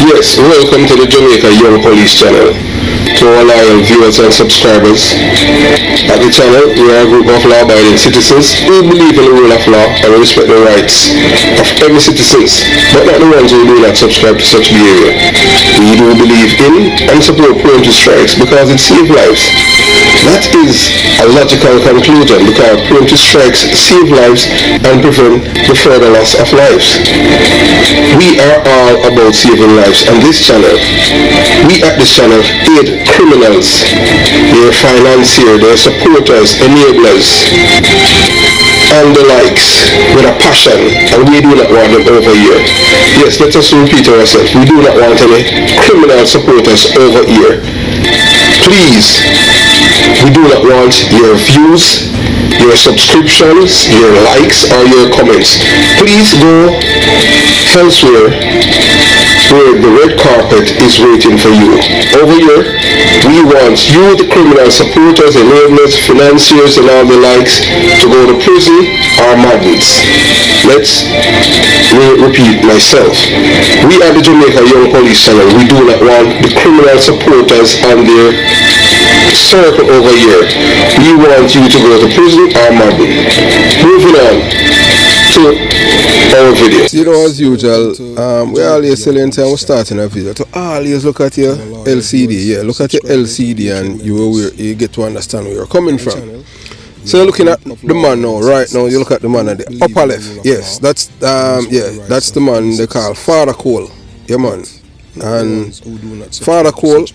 Yes, welcome to the Jamaica Young Police channel. To our loyal viewers and subscribers. At the channel, we are a group of law-abiding citizens who believe in the rule of law and respect the rights of every citizens, but not the ones who do not subscribe to such behavior. We do believe in and support preemptive strikes because it saves lives. That is a logical conclusion because preemptive strikes save lives and prevent the further loss of lives. We are all about saving lives on this channel. We at this channel aid criminals, their financiers, their supporters, enablers, and the likes with a passion, and we do not want them over here. Yes, let us repeat ourselves. We do not want any criminal supporters over here. Please, we do not want your views, your subscriptions, your likes, or your comments. Please go elsewhere where the red carpet is waiting for you. Over here, we want you, the criminal supporters, enablers, financiers, and all the likes, to go to prison or madness. Let's repeat myself. We are the Jamaica Young Police channel. We do not want the criminal supporters on their circle over here. We want you to go to prison or madness. Moving on to our video. You know, as usual, we always selling time we're starting a video to always look at your LCD. Yeah, look at your LCD and you get to understand where you're coming from. So you're looking at the man now, right now you look at the man at the upper left. Yes, that's that's the man they call Father Cole. Yeah, man. And Father Cole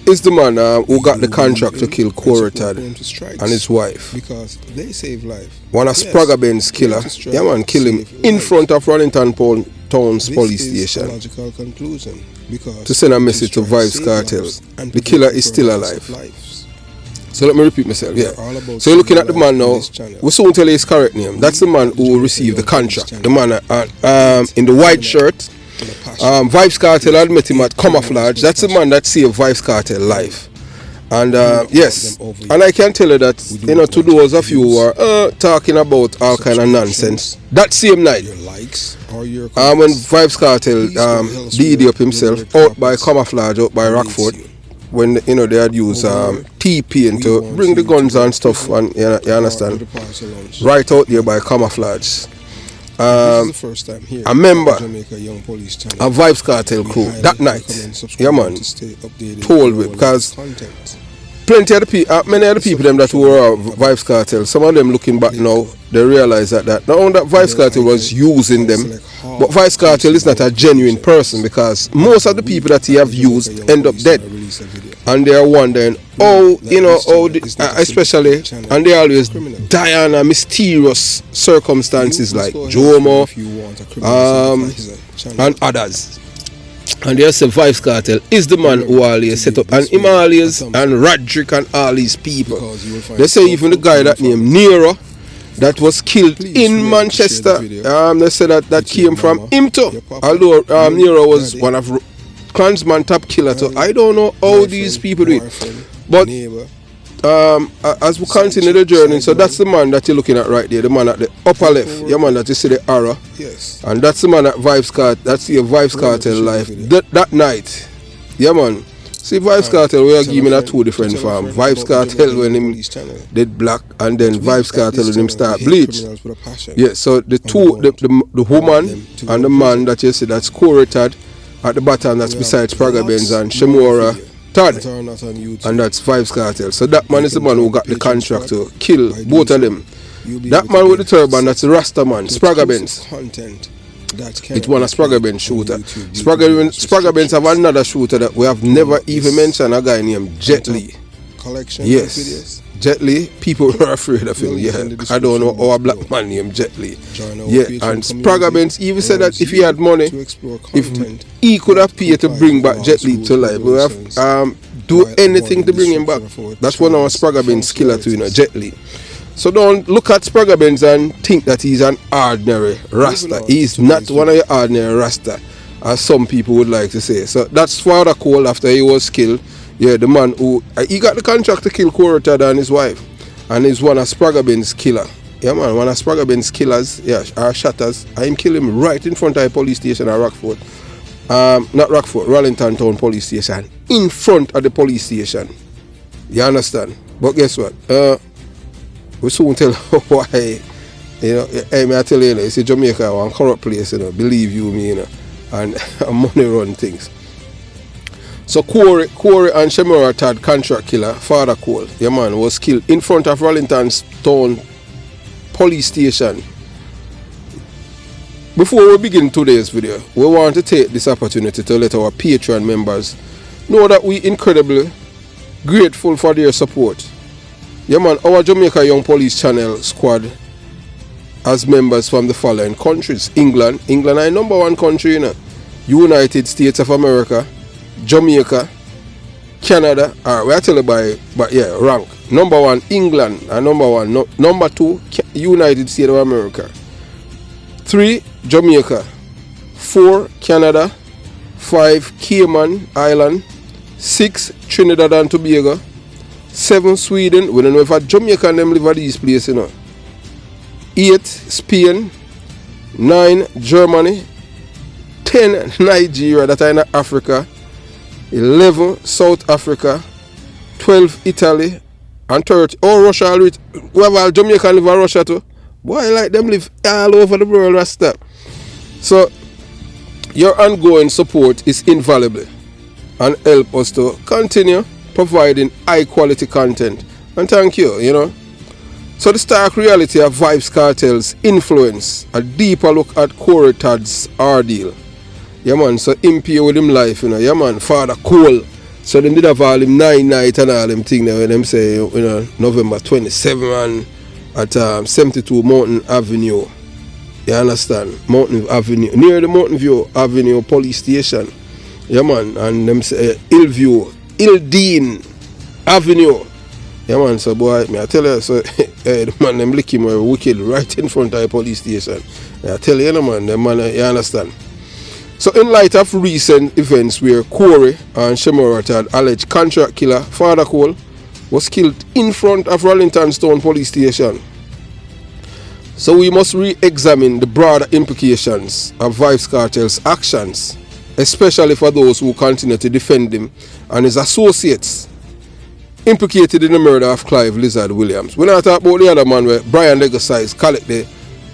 is the man who got the contract to kill Corey Todd and his wife. Because they save life. One of Spragga Ben's killer, yeah man, kill him in front of Wellington Town's police station to send a message to Vybz Kartel. The killer is still alive. So let me repeat myself, yeah. So you're looking at the man now, we'll soon tell you his correct name. That's the man who received the contract. The man in the white shirt. Vybz Kartel had met him at Camouflage. That's the man that saved Vybz Kartel life. And yes, and I can tell you that, you know, to those of you who are talking about all kind of nonsense, that same night, when Vybz Kartel DD up himself out by Camouflage, out by Rockford, when you know they had used TP to bring the guns and stuff, and you understand, right out there by Camouflage. A member of Vybz Kartel crew that night, yeah man, told me, because plenty of the people, many of the people them that were Vybz Kartel, some of them looking back now, they realize that not only that Vybz Kartel was using them, but Vybz Kartel is not a genuine person, because most of the people that he have used end up dead. And they are wondering, especially, and they always die under mysterious circumstances like Jomo and others. And they say Vybz Kartel is the man who always set up, and Himalayas and Roderick and all these people. They say even the guy that named Nero that was killed in Manchester, they say that came from him too. Although Nero was one of Klansman top killer, so I don't know how these people do it. But as we continue the journey, so that's the man that you're looking at right there, the man at the upper left, yeah man, that you see the arrow. Yes. And that's the man at Vybz Kartel, that's your Vybz Kartel life. That night, yeah man. See Vybz Kartel, we are giving a two different form. Vybz Kartel when him did black, and then Vybz Kartel when him start bleach. Yeah, so the two, the woman and the man that you see, that's Corey Todd. At the bottom, that's besides Spragga Benz and Shemora Todd, and that's Vybz Kartel. So that man is the man who got the contract to kill both of them. That man with the turban, that's the Rasta man, Spragga Benz. It's one of Spragga Benz shooter. Spragga Benz have another shooter that we have never even mentioned, a guy named Jet Li. Yes. Jet Li, people were afraid of him, yeah. I don't know how a black man named Jet Li. Yeah, and Spragga Benz even said that if he had money, if he could have paid to bring back Jet Li to life, we would have do anything to bring him back. That's one of our Spragga Benz killer too, you know, Jet Li. So don't look at Spragga Benz and think that he's an ordinary Rasta. He's not one of your ordinary Rasta, as some people would like to say. So that's Father Cole after he was killed. Yeah, the man who he got the contract to kill Corey Todd and his wife, and he's one of Spragga Ben's killer. Yeah man, one of Spragga Ben's killers, yeah, or shatters. I him kill him right in front of the police station at Rockford. not Rockford, Rollington Town Police Station, in front of the police station. You understand? But guess what? We soon tell why. You know, hey, I tell you, it's Jamaica, one corrupt place, you know, believe you me, you know, and money run things. So Corey and Shemora Todd, contract killer, Father Cole, your man, was killed in front of Rollington Town Police Station. Before we begin today's video, we want to take this opportunity to let our Patreon members know that we incredibly grateful for their support. Yeah man, our Jamaica Young Police Channel squad has members from the following countries. England is #1 country, you know. United States of America, Jamaica, Canada, we tell you by yeah, rank. #1 England, and number 2 United States of America. 3 Jamaica, 4 Canada, 5 Cayman Island, 6 Trinidad and Tobago, 7 Sweden. We don't know if a Jamaican them live at these places, you know. 8 Spain, 9 Germany, 10 Nigeria, that are in Africa, 11 South Africa, 12 Italy, and 30. Oh, Russia, we have a Jamaican live in Russia too. Boy, like them live all over the world, Rasta. So, your ongoing support is invaluable and help us to continue providing high quality content. And thank you, you know. So the stark reality of Vybz Kartel's influence, a deeper look at Corey Todd's ordeal. Yeah man, so him pay with him life, you know. Yeah man, Father Cole. So they did have all him 9 night and all them thing there when them say, you know, November 27 and at 72 Mountain Avenue. You understand? Mountain Avenue, near the Mountain View Avenue Police Station. Yeah man, and them say Ildeen Avenue. Yeah man, so boy, I tell you, so the man them lick him wicked right in front of the police station. I tell you, man, the man, you understand. So in light of recent events where Corey and Shemora Todd, alleged contract killer Father Cole, was killed in front of Rollington Town Police Station, so we must re-examine the broader implications of Vybz Kartel's actions, especially for those who continue to defend him and his associates implicated in the murder of Clive Lizard Williams. We're not talking about the other man where Brian Legacy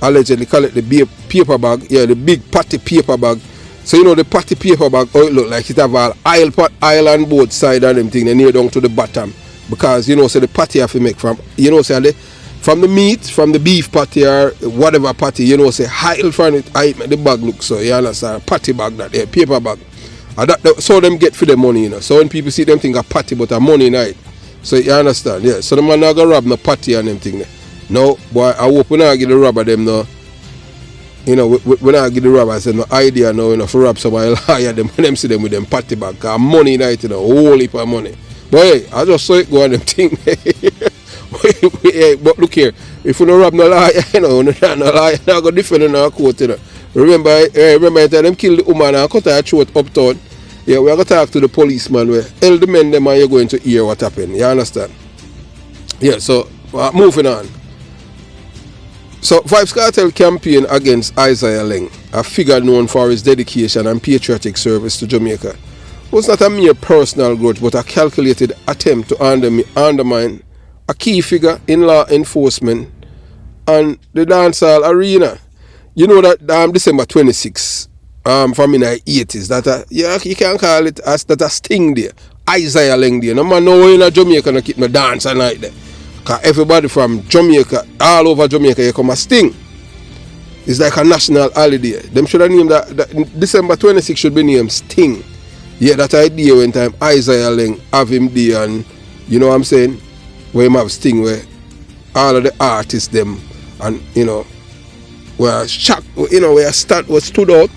allegedly collect the paper bag, yeah, the big patty paper bag. So you know the patty paper bag, oh, it look like it have all aisle on both sides and them thing, they near down to the bottom. Because you know, so the patty have to make from, you know, say from the meat, from the beef patty or whatever patty, you know, say aisle from it, I make the bag look so, you understand, patty bag that there, paper bag. And that, so them get for the money, you know. So when people see them think a patty but a money night. So you understand, yeah. So the man not gonna rob no patty and them thing there. No, boy, I hope we not give the robber them no. You know, we not give the robbers no idea no, you know, for rob somebody hire them when them see them with them patty bag. Cause money night, you know, whole heap of money. But hey, I just saw it go on them thing. But look here, if you don't rob no liar, you know, no liar, not go defend in our court, you know. Remember them kill the woman and cut her throat uptown. Yeah, we are going to talk to the policeman where tell the men them and you're going to hear what happened. You understand? Yeah, so moving on. So Vybz Kartel campaign against Isaiah Leng, a figure known for his dedication and patriotic service to Jamaica, was not a mere personal grudge but a calculated attempt to undermine a key figure in law enforcement and the dancehall arena. You know that December 26th, from in the 80s, that yeah, you can call it as that a sting there. Isaiah Leng there. No man no in a Jamaica no keep no dance a night there. Cause everybody from Jamaica, all over Jamaica, you come a sting. It's like a national holiday. Them should have named that December 26th should be named Sting. Yeah, that idea when time Isaiah Leng have him there and you know what I'm saying? Where him have Sting where all of the artists them and you know were shocked, you know, where stood out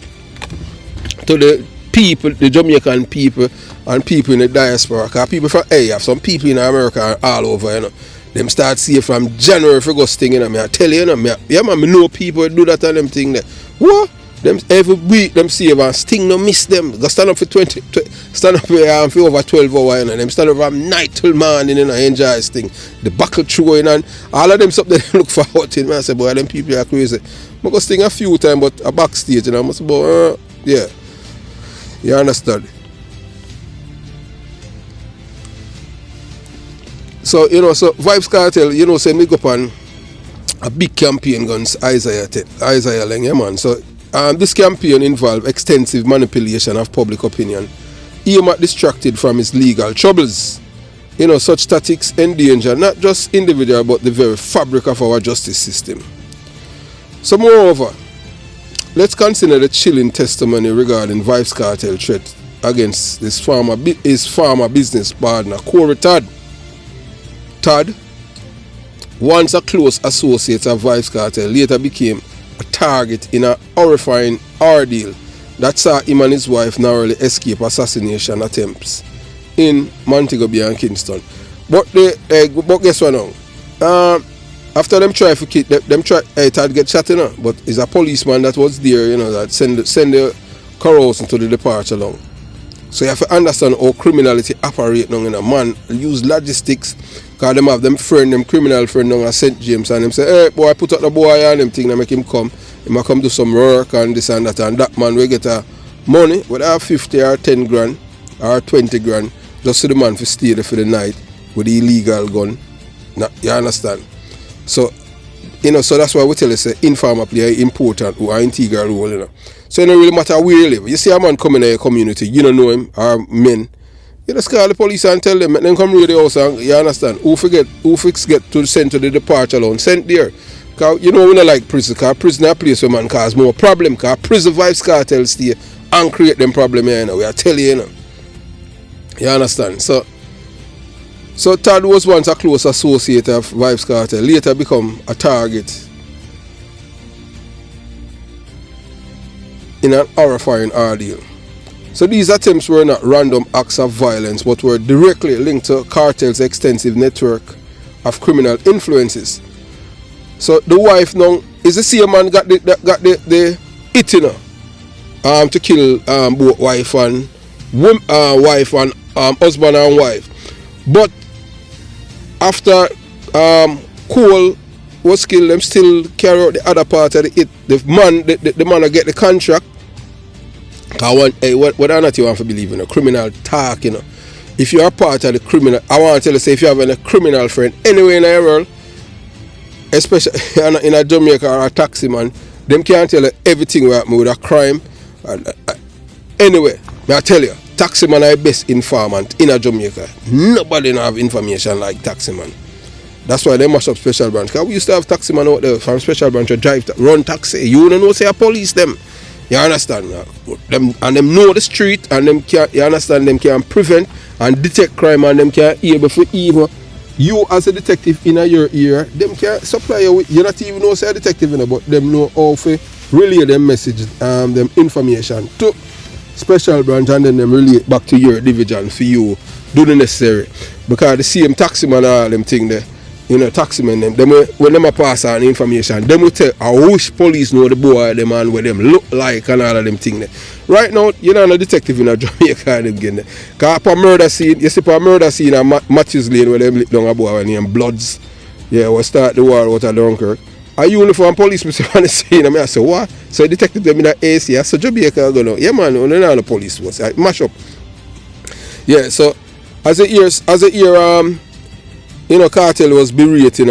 to the people, the Jamaican people and people in the diaspora. Because people from have some people in America all over, you know. Them start seeing from January for go Sting, you know. I tell you, you know, yeah man, me know people do that and them thing there. What? Them every week them see and Sting no miss them. Go stand up for stand up for over 12 hours, you know. Them stand up from night till morning, you know, enjoy this thing. The buckle throwing and all of them stuff they look forward to. Man, I say, boy, them people are crazy. I go Sting a few times, but a backstage, you know. I must say, yeah. You understand? So, so Vybz Kartel, say me go on a big campaign guns Isaiah Lang, yeah man. So this campaign involved extensive manipulation of public opinion, aimed at distracted from his legal troubles. Such tactics endanger not just individual but the very fabric of our justice system. So moreover, let's consider the chilling testimony regarding Vybz Kartel threat against his former business partner, Corey Todd. Todd, once a close associate of Vybz Kartel, later became a target in a horrifying ordeal that saw him and his wife narrowly escape assassination attempts in Montego Bay and Kingston. But guess what now? After them try to kill them Todd get shot, but it's a policeman that was there, that send the carousing to the departure along. So you have to understand how criminality operate now, man use logistics, because them have them criminal friend now at St. James, and them say, hey boy, put up the boy and them thing and make him come do some work and this and that man will get a money, whether 50 or 10 grand or 20 grand, just so the man to stay there for the night with the illegal gun. Now, you understand? So, so that's why we tell you, say, informer play an important or integral role, So it don't really matter where you live. You see a man coming in your community, you don't know him, or men, you just call the police and tell them, then come read the house and, you understand, who get to send to the departure alone, sent there. Because, we don't like prison, because prison is a place where man cause more problem, because prison Vybz Kartel stay and create them problem here, we are telling you, You understand? So Todd was once a close associate of Vybz Kartel, later become a target in an horrifying ordeal. So these attempts were not random acts of violence, but were directly linked to Kartel's extensive network of criminal influences. So the wife now is the same man got the it, to kill both wife and husband and wife. But after Cole was killed, them still carry out the other part of the it. The man get the contract. Cause what are not you want to believe in a criminal talk, If you are part of the criminal, I want to tell you, say, if you have a criminal friend anywhere in the world, especially in a Jamaica or a taxi man, them can't tell you everything what happened with a crime. Anyway, I tell you, taxi man are the best informant in a Jamaica. Nobody have information like taxi man. That's why they mash up special branch. Cause we used to have taxi man out there from special branch to run taxi. You don't know say a police them. You understand? Them know the street and them can, you understand, them can prevent and detect crime and them can able for even you as a detective in your ear, them can supply you with, you not even know say a detective but them know how to relay them message, them information to special branch and then them relate back to your division for you do the necessary. Because the same taxi man all them thing there. Taxi men them when them a pass on information, them will tell I wish police know the boy them and what them look like and all of them thing there. Right now, a detective in a Jamaica them getting there. Cause for murder scene, you see for murder scene at Matthews Lane where them lick down a boy named Bloods. Yeah, we start the war out of Dunkirk. A uniform policeman on the scene, I say what? So detective them in the AC, I said Jamaica go now. Yeah man, we don't know the police was. I mash up. Yeah, so as a year Kartel was berating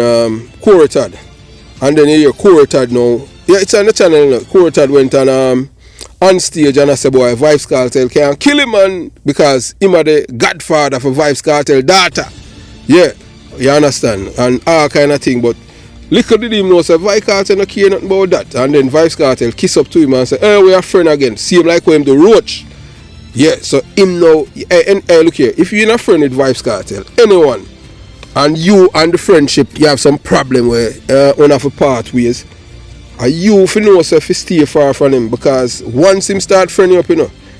Corey Todd. And then you hear Corey Todd now. Yeah, it's on the channel. Corey Todd went on stage and I said, boy, Vybz Kartel can't kill him, man, because him are the godfather for Vybz Kartel daughter. Yeah, you understand? And all kind of thing. But little did him know, say, Vybz Kartel no care nothing about that. And then Vybz Kartel kiss up to him and say, hey, we are friends again. See him like him the roach. Yeah, so him now, hey, look here, if you're not friend with Vybz Kartel, anyone, and you and the friendship, you have some problem where one of the pathways, and you if you know yourself to stay far from him, because once him start friending up,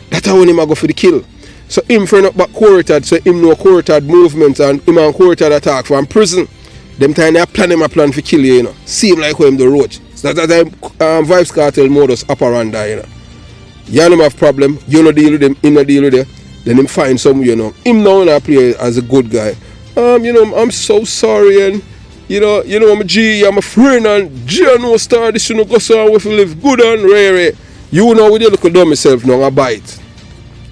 that's how him go for the kill. So him friend up back Corey Todd, so him know Corey Todd movements and him and Corey Todd attack from prison. Them time they plan him a plan for kill you, See him like him the roach. So that's the Vybz Kartel modus operandi, You and him have problem, you no deal with them, him no deal with them, then him find some, Him now play as a good guy. I'm so sorry, and I'm a G, I'm a friend, and G no start this, go so on with live good and rare. You know with your little dumb yourself now, a bite.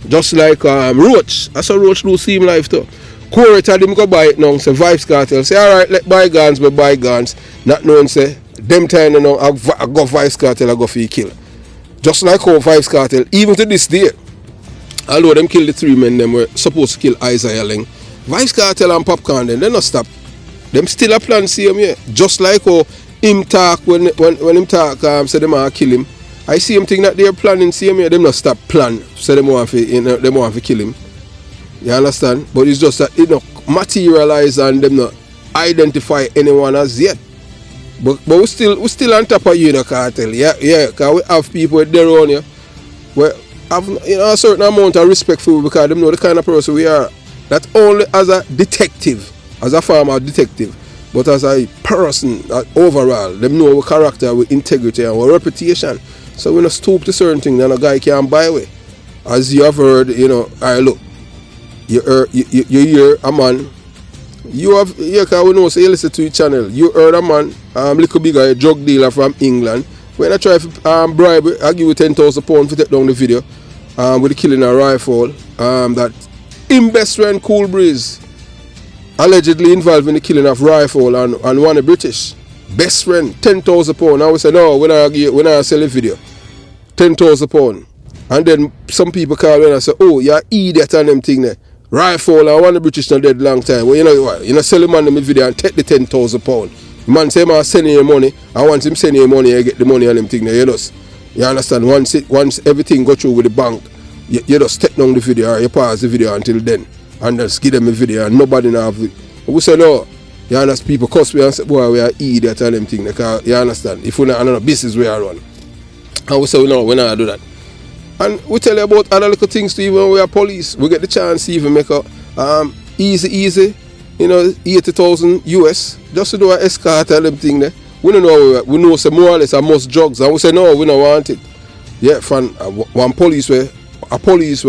Just like Roach. I saw Roach do same life too. Corey Todd him go buy it now. Say Vybz Kartel. Say alright, let bygones be bygones. Not knowing say them time you know I go Vybz Kartel I go for kill. Just like how Vybz Kartel, even to this day, although them kill the 3 men them were supposed to kill Isaiah Ling, Vybz Kartel and Popcorn then they not stop. Them still a plan same here. Just like how him talk when him talk say them want to kill him. I see him think that they're planning same here, them not stop plan. So them want to kill him. You understand? But it's just that it not materialize and them not identify anyone as yet. But we still on top of you, the cartel. Yeah, because we have people there on you. We have a certain amount of respect for you because them know the kind of person we are. Not only as a detective, as a former detective, but as a person overall. Them know our character, our integrity, and our reputation. So we not stoop to certain things that a guy can't buy away. As you have heard, I look, you hear a man. You have, because we know, so you listen to your channel. You heard a man, little bigger, a drug dealer from England. When I try to bribe, I give you £10,000 to take down the video with the killing a rifle. That him best friend Cool Breeze allegedly involved in the killing of rifle and one a British. Best friend, £10,000. I would say, no, when I sell the video, £10,000. And then some people call me and say, oh, you're an idiot and them thing there. Rifle, I want the British not dead long time. Well, you know what? You know, sell the man in the video and take the £10,000. The man say, man, send you money. I want him send you money, you get the money and them thing there. You understand? Once everything go through with the bank, you just take down the video or you pause the video until then. And just give them the video and nobody now have it. We say, no. You understand? People cuss me and say, boy, we are idiot and them thing. You understand? If we not know business we are run. And we say, no, we not do that. And we tell you about other little things too, even when we are police. We get the chance to even make a easy, 80,000 US just to do an escort and them thing there. We don't know, we know say more or less are most drugs. And we say, no, we don't want it. Yeah, from one police where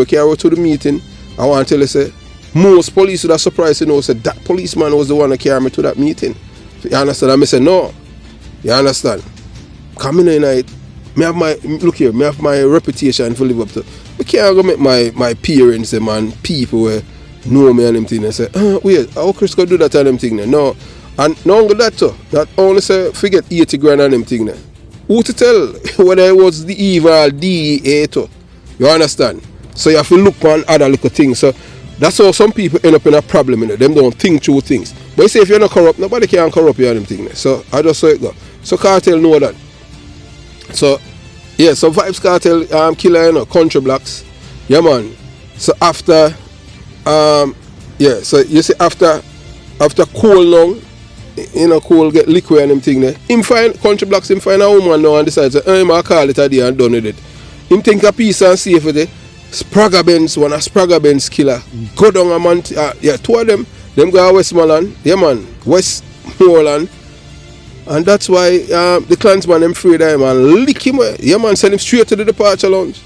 carry to the meeting, I want to tell you, say, most police would have surprised to say that policeman was the one that carried me to that meeting. You understand? And I say, no. You understand? Coming in it. Me have my reputation to live up to. I can't go make my parents and people where know me and them thing and say, wait, how Chris go do that and them thing there? No. And no only that too. That only say forget 80 grand and them thing there. Who to tell whether it was the evil DEA too? You understand? So you have to look on other little things. So that's how some people end up in a problem, Them don't think through things. But you say if you're not corrupt, nobody can corrupt you and them thing there. So I just saw it go. So Cartel know that. So Vybz Kartel killer, country blocks. Yeah, man. So after, so you see after Cole now, Cole get liquid and them thing there. Him find country blocks, him find a woman now and decides, I call it a day and done with it. Him think a piece and safe with it. Spragga Benz, one of Spragga Benz killer. Go down a man, two of them go to Westmoreland. Yeah, man. Westmoreland. And that's why the Klansman them free them and lick him. Yeah, man, send him straight to the departure lounge.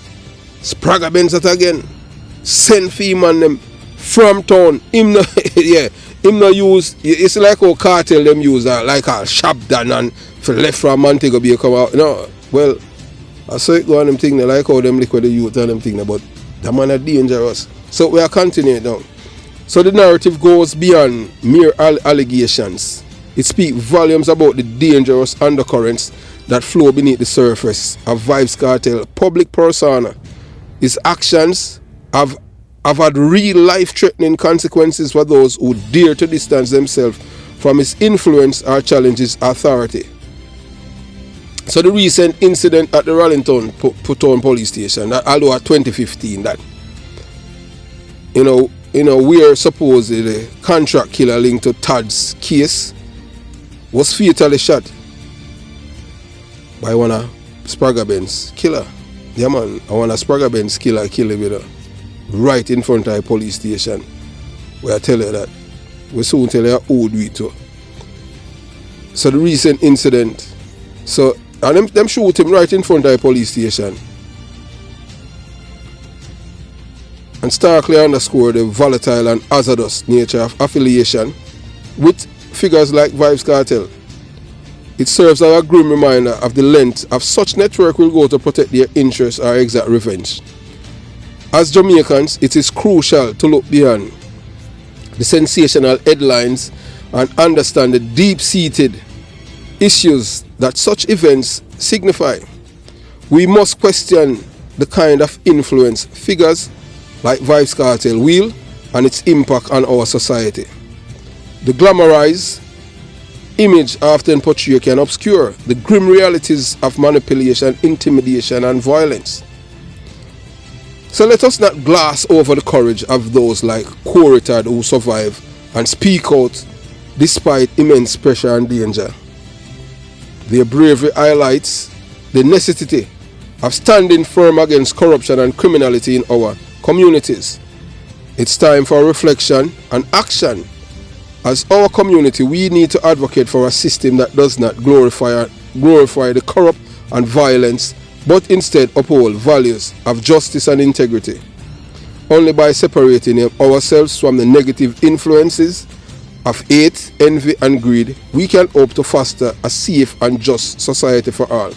Spragga Benz that again. Send fee man them from town. Him no use. It's like how Cartel them use like a shop done and for left from Montego Bay come out. No, well, I saw it go on them thing. They like how them liquid the youth and them thing. But the man are dangerous. So we are continuing now. So the narrative goes beyond mere allegations. It speaks volumes about the dangerous undercurrents that flow beneath the surface of Vybz Kartel public persona. His actions have had real life-threatening consequences for those who dare to distance themselves from his influence or challenge his authority. So the recent incident at the Rollington Town police station, although at 2015, that where supposedly contract killer linked to Todd's case was fatally shot by one of Spragga Benz killer. Yeah, man, one of Spragga Benz killer killed him right in front of a police station. Where I tell you that. We soon tell you who do it too. So the recent incident, and them shoot him right in front of a police station. And starkly underscore the volatile and hazardous nature of affiliation with figures like Vybz Kartel. It serves as a grim reminder of the length of such network will go to protect their interests or exact revenge. As Jamaicans, it is crucial to look beyond the sensational headlines and understand the deep-seated issues that such events signify. We must question the kind of influence figures like Vybz Kartel wield and its impact on our society. The glamorized image often portrayed can obscure the grim realities of manipulation, intimidation, and violence. So let us not gloss over the courage of those like Corey Todd who survive and speak out despite immense pressure and danger. Their bravery highlights the necessity of standing firm against corruption and criminality in our communities. It's time for reflection and action. As our community, we need to advocate for a system that does not glorify the corrupt and violence, but instead uphold values of justice and integrity. Only by separating ourselves from the negative influences of hate, envy, and greed, we can hope to foster a safe and just society for all.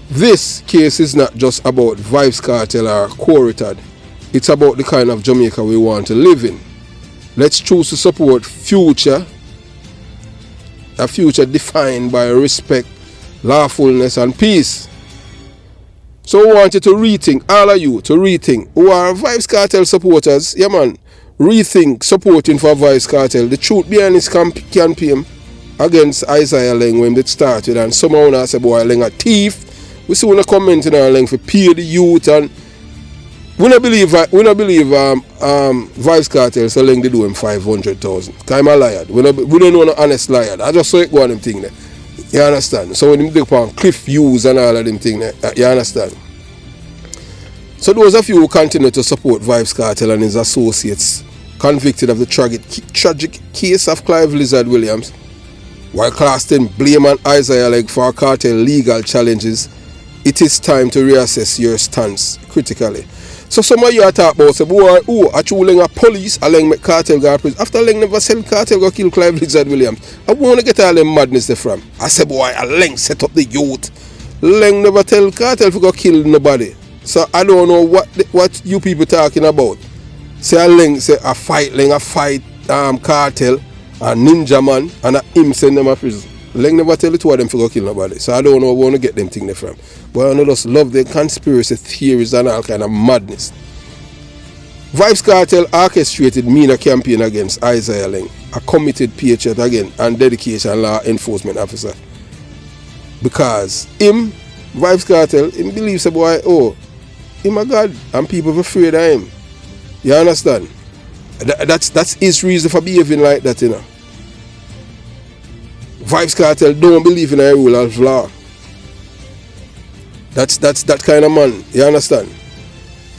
This case is not just about Vybz Kartel or Corey Todd. It's about the kind of Jamaica we want to live in. Let's choose to support a future defined by respect, lawfulness, and peace. So I want you to rethink, all of you, to rethink. Who are Vybz Kartel supporters, yeah man, rethink supporting for Vybz Kartel. The truth behind this campaign against Isaiah Leng when it started, and someone now say, boy, Leng a thief. We see when a comment in our Leng for pay the youth, and we don't believe Vybz Kartel so Leng they do him 500,000. I'm a liar. We don't know an honest liar. I just saw it go on them thing there. You understand? So when they look on cliff views and all of them thing there, you understand? So those of you who continue to support Vybz Kartel and his associates convicted of the tragic case of Clive Lizard Williams, while casting blame on Isaiah Leng for cartel legal challenges, it is time to reassess your stance critically. So some of you are talking about, say, boy, actually Leng a police, a Leng make cartel go prison. After Leng never sell cartel go kill Clive Lizard Williams. I want to get all them madness there from. I say, boy, a Leng set up the youth. Leng never tell cartel to go kill nobody. So I don't know what you people talking about. Say a Leng say a fight cartel, a ninja man, and a him send them a prison. Leng never tell the two of them to go kill nobody. So I don't know where to get them thing there from. But I just love the conspiracy theories and all kind of madness. Vybz Kartel orchestrated MENA campaign against Isaiah Leng, a committed patriot again and dedication law enforcement officer. Because him, Vybz Kartel, him believes a boy, him a God, and people are afraid of him. You understand? That's his reason for behaving like that, you know. Vybz Kartel don't believe in a rule of law. That's that kind of man, you understand?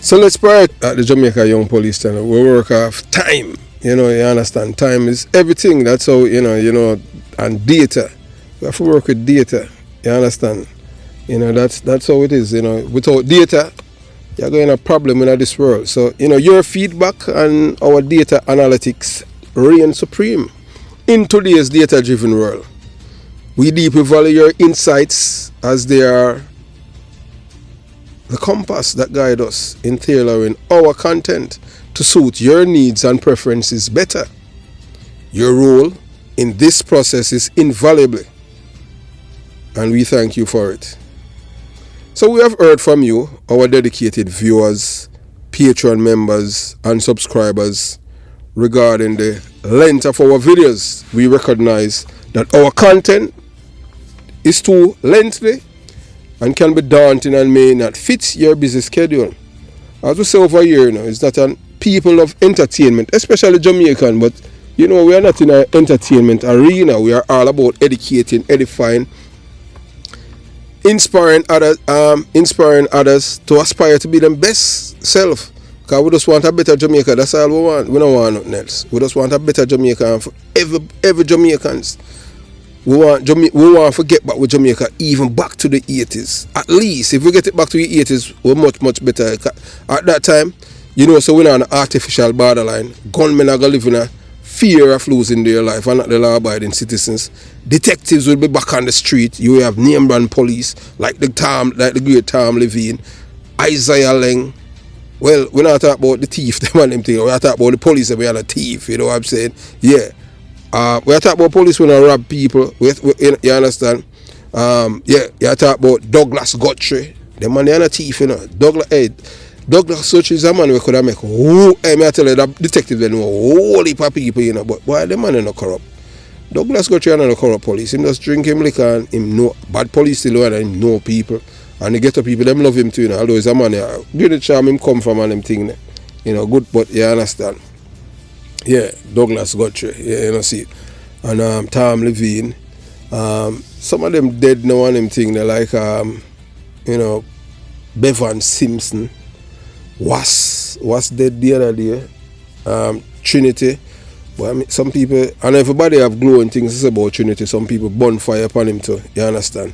So let's pray at the Jamaica Young Police Channel. We work off time, you understand? Time is everything. That's how, and data. We have to work with data, you understand? That's how it is, Without data, you're going to have a problem in this world. So, your feedback and our data analytics reign supreme in today's data-driven world. We deeply value your insights as they are the compass that guide us in tailoring our content to suit your needs and preferences better. Your role in this process is invaluable, and we thank you for it. So we have heard from you, our dedicated viewers, Patreon members, and subscribers regarding the length of our videos. We recognize that our content is too lengthy and can be daunting and may not fit your busy schedule. As we say over here, it's that people of entertainment, especially Jamaican, but we are not in an entertainment arena. We are all about educating, edifying, inspiring others to aspire to be their best self. Because we just want a better Jamaica. That's all we want. We don't want nothing else. We just want a better Jamaica for every Jamaicans. We want to forget back with Jamaica, even back to the 80s. At least, if we get it back to the 80s, we're much, much better. At that time, so we're on an artificial borderline. Gunmen are going to live in a fear of losing their life and not the law-abiding citizens. Detectives will be back on the street. You have name-brand police, like the great Tom Levine, Isaiah Leng, Well, we're not talking about the thief, them and them thing. We're not talking about the police and we are a thief, you know what I'm saying? Yeah. We're talking about police when I rob people. You understand? Yeah, you're talking about Douglas Guthrie. The man, they're not a thief, you know. Douglas Guthrie is a man we could have make. I tell you, that detective, they know a whole heap of people, you know. But why the man is not corrupt? Douglas Guthrie is not a corrupt police. Him just drink him liquor and him know bad police still and him know people. And the ghetto people, them love him too, you know. Although he's a man, yeah. Good the charm him come from and them thing, you know, good, but you understand. Yeah, Douglas Guthrie, yeah, you know, see. And Tom Levine. Some of them dead now and them thing, they like, you know, Bevan Simpson. Was dead the other day. Trinity. But I mean, some people, and everybody have glowing things about Trinity. Some people burn fire upon him too, you understand?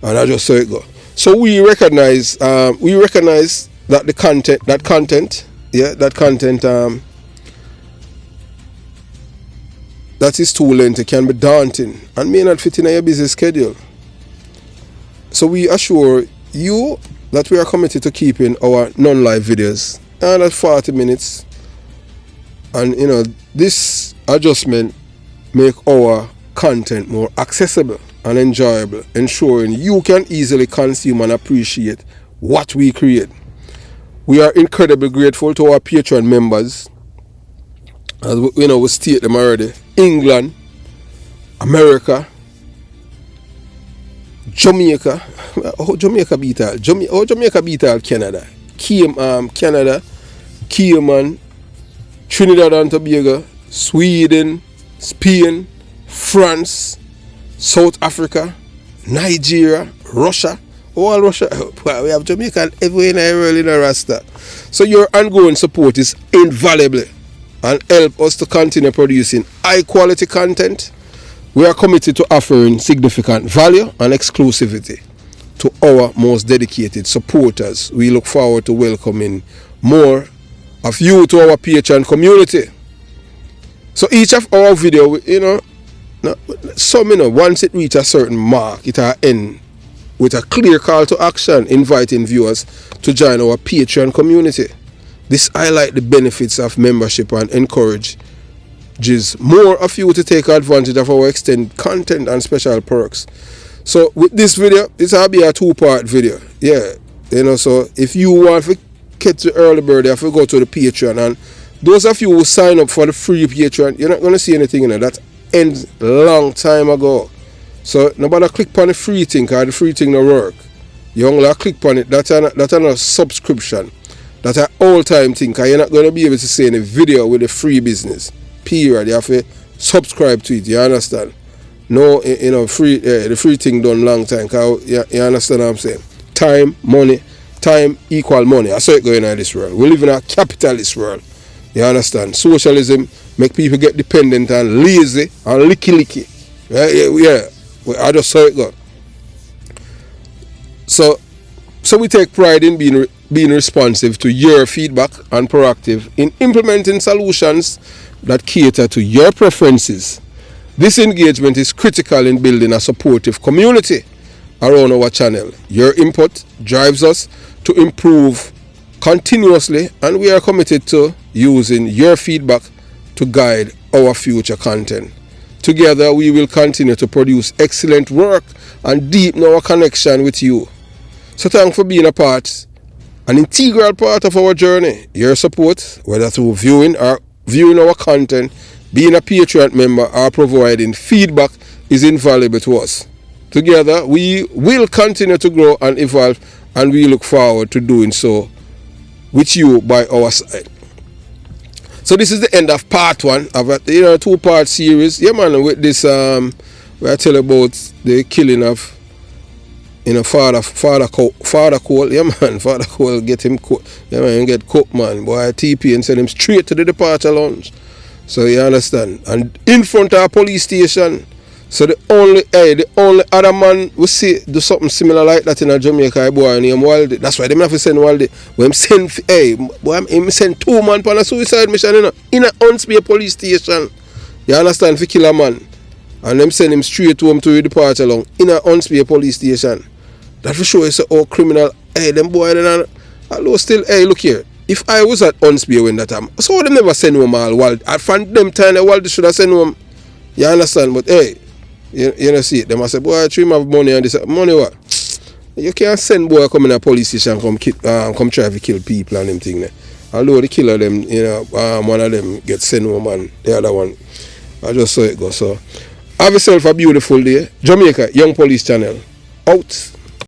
And I just saw it go. So we recognize that the content, that is too lengthy, can be daunting and may not fit in your busy schedule. So we assure you that we are committed to keeping our non-live videos under 40 minutes. And you know, this adjustment make our content more accessible and enjoyable, ensuring you can easily consume and appreciate what we create. We are incredibly grateful to our Patreon members. As we state them already. England, America, Jamaica. Jamaica beat all. Jamaica beat all Canada. Canada, Cayman, Trinidad and Tobago, Sweden, Spain, France, South Africa, Nigeria, Russia. All Russia. We have Jamaica everywhere in the world in a Rasta. So your ongoing support is invaluable and help us to continue producing high quality content. We are committed to offering significant value and exclusivity to our most dedicated supporters. We look forward to welcoming more of you to our Patreon community. So each of our video, once it reaches a certain mark, it will end with a clear call to action, inviting viewers to join our Patreon community. This highlights the benefits of membership and encourages more of you to take advantage of our extended content and special perks. So with this video, this will be a 2-part video. Yeah, so if you want to get the early bird, you have to go to the Patreon. And those of you who sign up for the free Patreon, you're not going to see anything in it. That ends a long time ago. So nobody click on the free thing, because the free thing don't work. You only click on it. That's a subscription. That's an all-time thing, because you're not going to be able to see any video with the free business. Period. You have to subscribe to it. You understand? No, free. The free thing done long time. Cause you understand what I'm saying? Time equal money. I saw it going on in this world. We live in a capitalist world. You understand? Socialism make people get dependent and lazy and licky. Yeah. I just saw it go. So we take pride in being responsive to your feedback and proactive in implementing solutions that cater to your preferences. This engagement is critical in building a supportive community around our channel. Your input drives us to improve continuously, and we are committed to using your feedback to guide our future content. Together, we will continue to produce excellent work and deepen our connection with you. So thanks for being an integral part of our journey. Your support, whether through viewing our content, being a Patreon member, or providing feedback, is invaluable to us. Together, we will continue to grow and evolve, and we look forward to doing so with you by our side. So this is the end of part 1 of a 2-part series. Yeah, man, with this where I tell about the killing of Father Cole. Yeah, man, Father Cole get him cooked. Yeah, man, get cooked, man. Boy, TP and send him straight to the departure lounge. So you understand? And in front of a police station. So the only other man we see do something similar like that in a Jamaica, boy named Waldy. That's why they have to send Waldy. When him send 2 man on a suicide mission in a Huntsby police station. You understand? For kill a man. And them send him straight to him to the departure long in a Huntsby police station. That for sure is criminal. Them boy then still, look here. if I was at Unspear when that time, so them never send home all Wald. I found them time the Wald should have sent home. You understand? But hey, you know see it. Them I say, boy, I dream of money and this. Money what? You can't send boy come in a police station come try to kill people and them thing there. Although the killer them, you know, one of them get sent home and the other one, I just saw it go. So have yourself a beautiful day. Jamaica Young Police Channel out.